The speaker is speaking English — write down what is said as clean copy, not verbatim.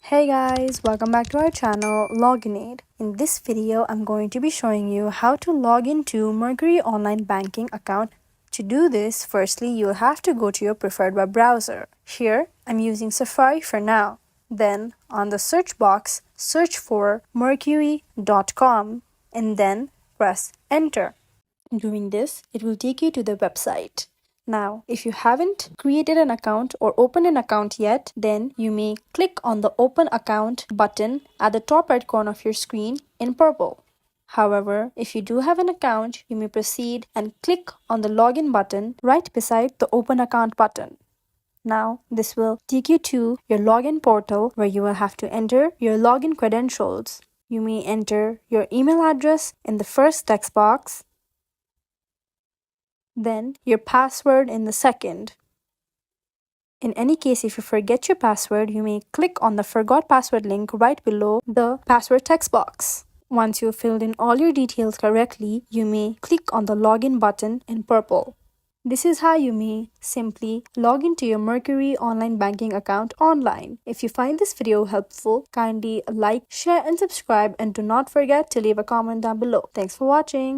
Hey guys, welcome back to our channel Loginaid. In this video, I'm going to be showing you how to log into Mercury online banking account. To do this, firstly, you'll have to go to your preferred web browser. Here, I'm using Safari for now. Then, on the search box, search for mercury.com and then press enter. Doing this, it will take you to the website. Now, if you haven't created an account or opened an account yet, then you may click on the Open Account button at the top right corner of your screen in purple. However, if you do have an account, you may proceed and click on the Login button right beside the Open Account button. Now, this will take you to your login portal where you will have to enter your login credentials. You may enter your email address in the first text box, then your password in the second. In any case, if you forget your password, you may click on the Forgot Password link right below the password text box. Once you've filled in all your details correctly, you may click on the Login button in purple. This is how you may simply log into your Mercury online banking account online. If you find this video helpful, kindly like, share and subscribe, and do not forget to leave a comment down below. Thanks for watching.